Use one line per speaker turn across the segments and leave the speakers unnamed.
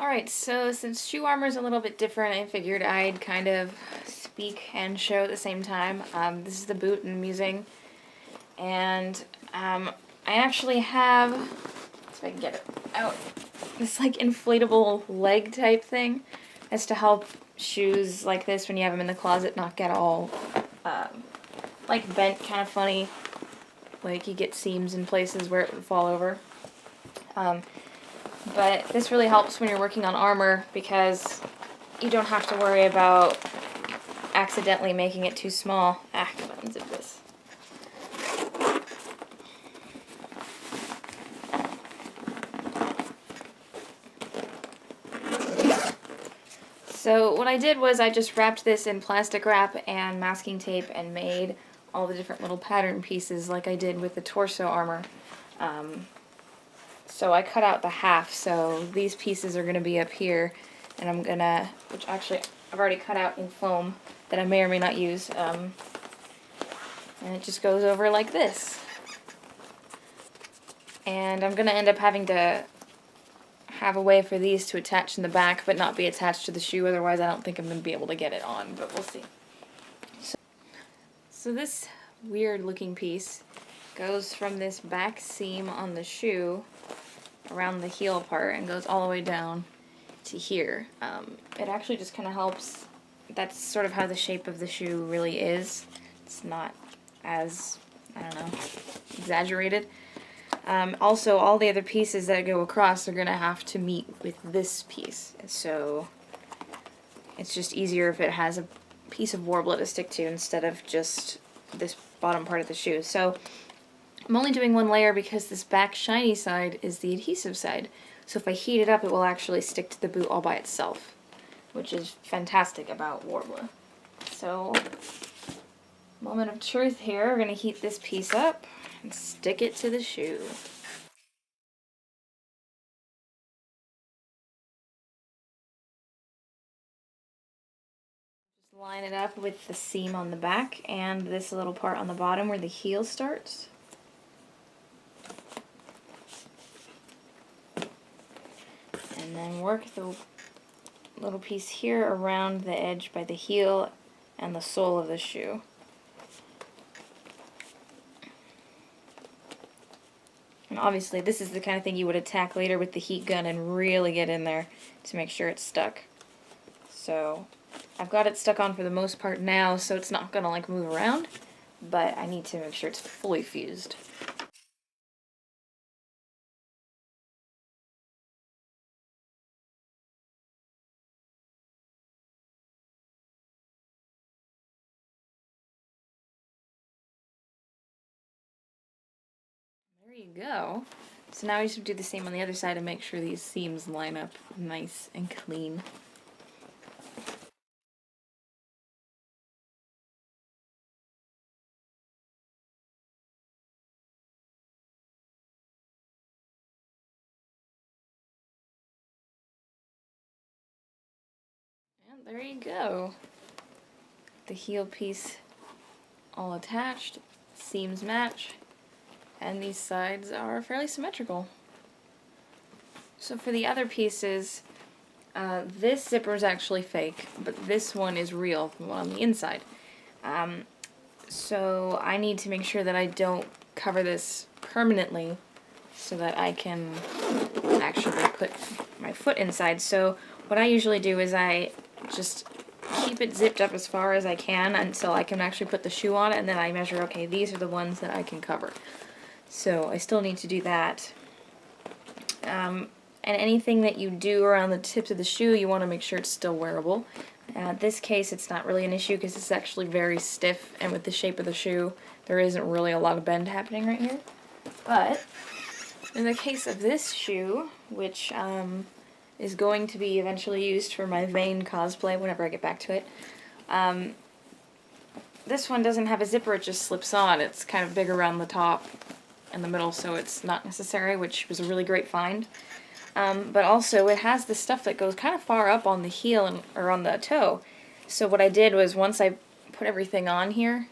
Alright, so since shoe armor is a little bit different, I figured I'd kind of speak and show at the same time. This is the boot I'm using, and I actually have, if I can get it out, this like inflatable leg type thing as to help shoes like this when you have them in the closet not get all like bent, kind of funny, like you get seams in places where it would fall over. But this really helps when you're working on armor because you don't have to worry about accidentally making it too small. Come on, unzip this. So what I did was I just wrapped this in plastic wrap and masking tape and made all the different little pattern pieces like I did with the torso armor. So I cut out the half, so these pieces are going to be up here, and I'm going to, which actually I've already cut out in foam that I may or may not use, and it just goes over like this. And I'm going to end up having to have a way for these to attach in the back but not be attached to the shoe, otherwise I don't think I'm going to be able to get it on, but we'll see. So this weird looking piece goes from this back seam on the shoe around the heel part and goes all the way down to here. It actually just kind of helps. That's sort of how the shape of the shoe really is. It's not as, I don't know, exaggerated. Also, all the other pieces that go across are going to have to meet with this piece. So it's just easier if it has a piece of Worbla to stick to instead of just this bottom part of the shoe. So I'm only doing one layer because this back shiny side is the adhesive side. So if I heat it up, it will actually stick to the boot all by itself, which is fantastic about Worbla. So, moment of truth here, we're going to heat this piece up and stick it to the shoe. Just line it up with the seam on the back and this little part on the bottom where the heel starts. And then work the little piece here around the edge by the heel and the sole of the shoe. And obviously this is the kind of thing you would attack later with the heat gun and really get in there to make sure it's stuck. So I've got it stuck on for the most part now, so it's not going to like move around, but I need to make sure it's fully fused. There you go. So now we just do the same on the other side and make sure these seams line up nice and clean. And there you go. The heel piece all attached, seams match, and these sides are fairly symmetrical. So for the other pieces, this zipper is actually fake, but this one is real, the one on the inside. So I need to make sure that I don't cover this permanently so that I can actually put my foot inside. So what I usually do is I just keep it zipped up as far as I can until I can actually put the shoe on it, and then I measure, okay, these are the ones that I can cover. So I still need to do that. And anything that you do around the tips of the shoe, you want to make sure it's still wearable. In this case, it's not really an issue because it's actually very stiff, and with the shape of the shoe, there isn't really a lot of bend happening right here. But in the case of this shoe, which is going to be eventually used for my Vane cosplay whenever I get back to it, this one doesn't have a zipper, it just slips on. It's kind of big around the top and the middle, so it's not necessary, which was a really great find. But also it has this stuff that goes kind of far up on the heel or on the toe. So what I did was once I put everything on here,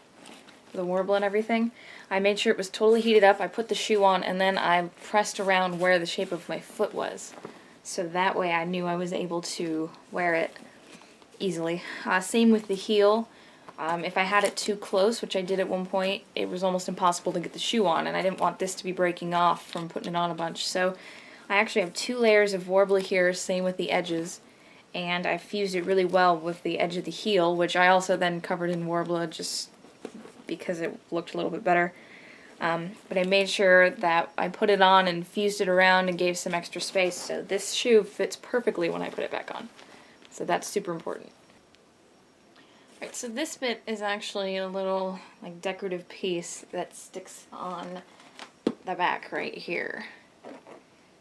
the Worbla and everything, I made sure it was totally heated up, I put the shoe on, and then I pressed around where the shape of my foot was. so that way I knew I was able to wear it easily. Same with the heel. If I had it too close, which I did at one point, it was almost impossible to get the shoe on, and I didn't want this to be breaking off from putting it on a bunch. So I actually have 2 layers of Worbla here, same with the edges, and I fused it really well with the edge of the heel, which I also then covered in Worbla just because it looked a little bit better. But I made sure that I put it on and fused it around and gave some extra space, so this shoe fits perfectly when I put it back on. So that's super important. Alright, so this bit is actually a little like decorative piece that sticks on the back right here.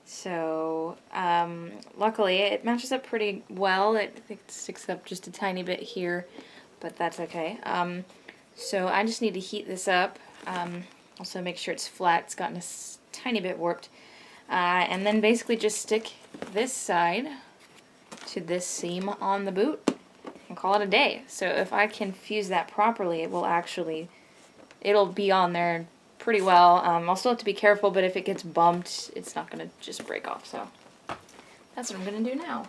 So luckily it matches up pretty well. It sticks up just a tiny bit here, but that's okay. So I just need to heat this up. Also make sure it's flat. It's gotten a tiny bit warped. And then basically just stick this side to this seam on the boot and call it a day. So if I can fuse that properly, it'll be on there pretty well. I'll still have to be careful, but if it gets bumped, it's not going to just break off. So that's what I'm going to do now.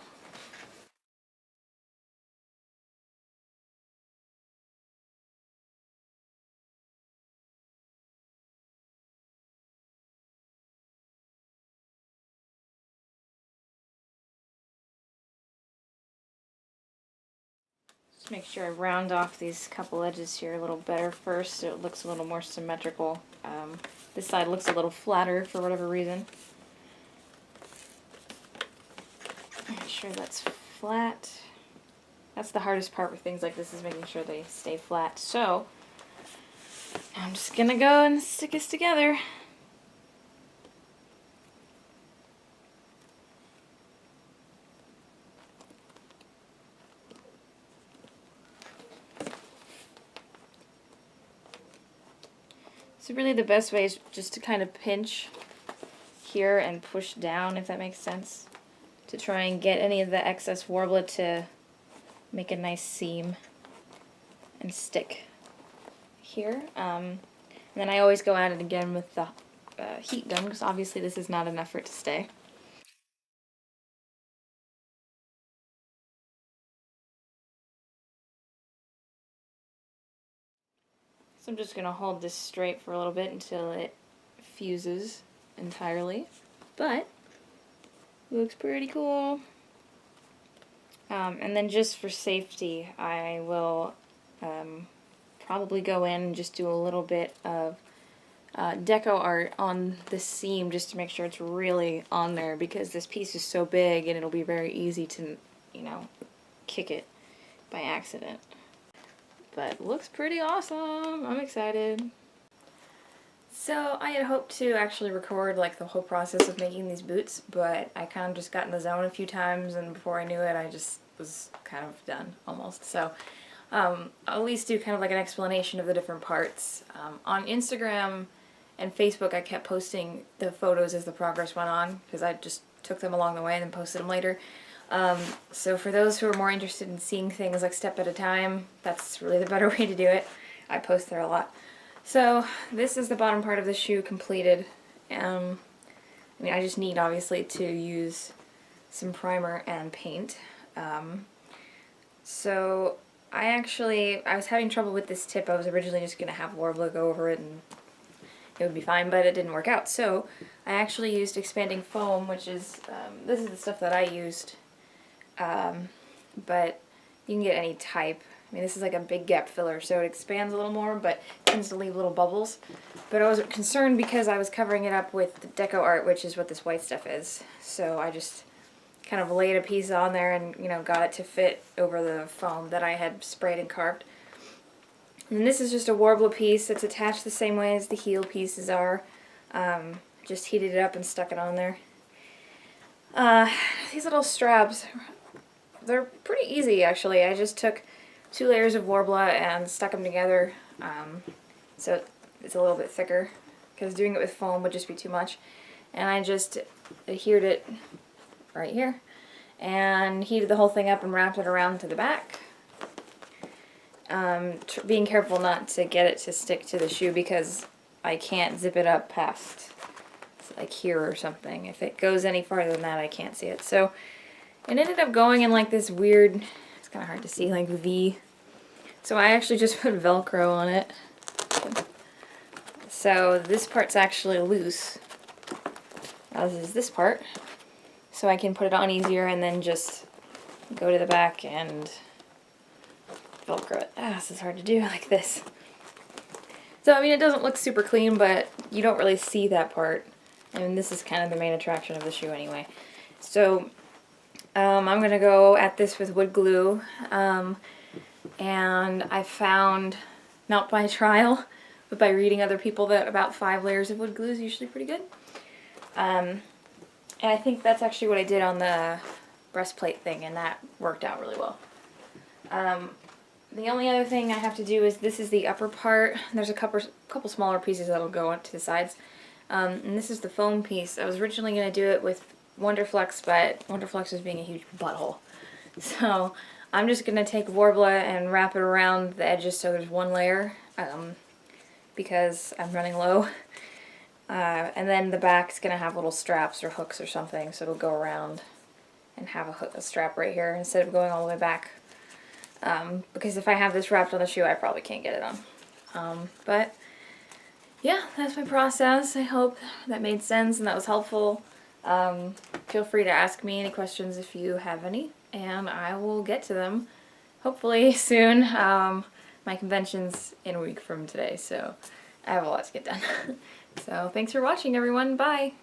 Just make sure I round off these couple edges here a little better first so it looks a little more symmetrical. This side looks a little flatter for whatever reason. Make sure that's flat. That's the hardest part with things like this, is making sure they stay flat. So I'm just gonna go and stick this together. So really the best way is just to kind of pinch here and push down, if that makes sense, to try and get any of the excess Worbla to make a nice seam and stick here. And then I always go at it again with the heat gun, because obviously this is not enough for it to stay. So I'm just going to hold this straight for a little bit until it fuses entirely. But it looks pretty cool. And then just for safety, I will probably go in and just do a little bit of deco art on the seam just to make sure it's really on there, because this piece is so big and it'll be very easy to, you know, kick it by accident. But looks pretty awesome. I'm excited. So I had hoped to actually record like the whole process of making these boots, but I kind of just got in the zone a few times, and before I knew it I just was kind of done almost. So I'll at least do kind of like an explanation of the different parts. On Instagram and Facebook I kept posting the photos as the progress went on, because I just took them along the way and then posted them later. So for those who are more interested in seeing things like step at a time, that's really the better way to do it. I post there a lot. So this is the bottom part of the shoe completed. I mean, I just need obviously to use some primer and paint. So I was having trouble with this tip. I was originally just going to have Worbla go over it and it would be fine, but it didn't work out. So I actually used expanding foam, which is, this is the stuff that I used. But you can get any type. I mean, this is like a big gap filler, so it expands a little more, but tends to leave little bubbles. But I was concerned because I was covering it up with the deco art, which is what this white stuff is. So I just kind of laid a piece on there and, you know, got it to fit over the foam that I had sprayed and carved. And this is just a Worbla piece. It's attached the same way as the heel pieces are. Just heated it up and stuck it on there. These little straps, they're pretty easy actually. I just took 2 layers of Worbla and stuck them together, so it's a little bit thicker, because doing it with foam would just be too much. And I just adhered it right here and heated the whole thing up and wrapped it around to the back. Being careful not to get it to stick to the shoe, because I can't zip it up past like here or something. If it goes any farther than that, I can't see it. So it ended up going in like this weird, it's kind of hard to see, like V. So I actually just put Velcro on it. So this part's actually loose, as is this part. So I can put it on easier and then just go to the back and Velcro it. Ah, this is hard to do like this. So, I mean, it doesn't look super clean, but you don't really see that part. And this is kind of the main attraction of the shoe anyway. So, I'm going to go at this with wood glue. And I found, not by trial, but by reading other people, that about 5 layers of wood glue is usually pretty good. And I think that's actually what I did on the breastplate thing, and that worked out really well. The only other thing I have to do is, this is the upper part. There's a couple smaller pieces that'll go to the sides. And this is the foam piece. I was originally going to do it with Wonderflex, but Wonderflex is being a huge butthole. So I'm just going to take Worbla and wrap it around the edges so there's one layer, because I'm running low. And then the back's going to have little straps or hooks or something, so it'll go around and have a strap right here instead of going all the way back. Because if I have this wrapped on the shoe, I probably can't get it on. But yeah, that's my process. I hope that made sense and that was helpful. Feel free to ask me any questions if you have any, and I will get to them hopefully soon. My convention's in a week from today, so I have a lot to get done. So thanks for watching, everyone. Bye!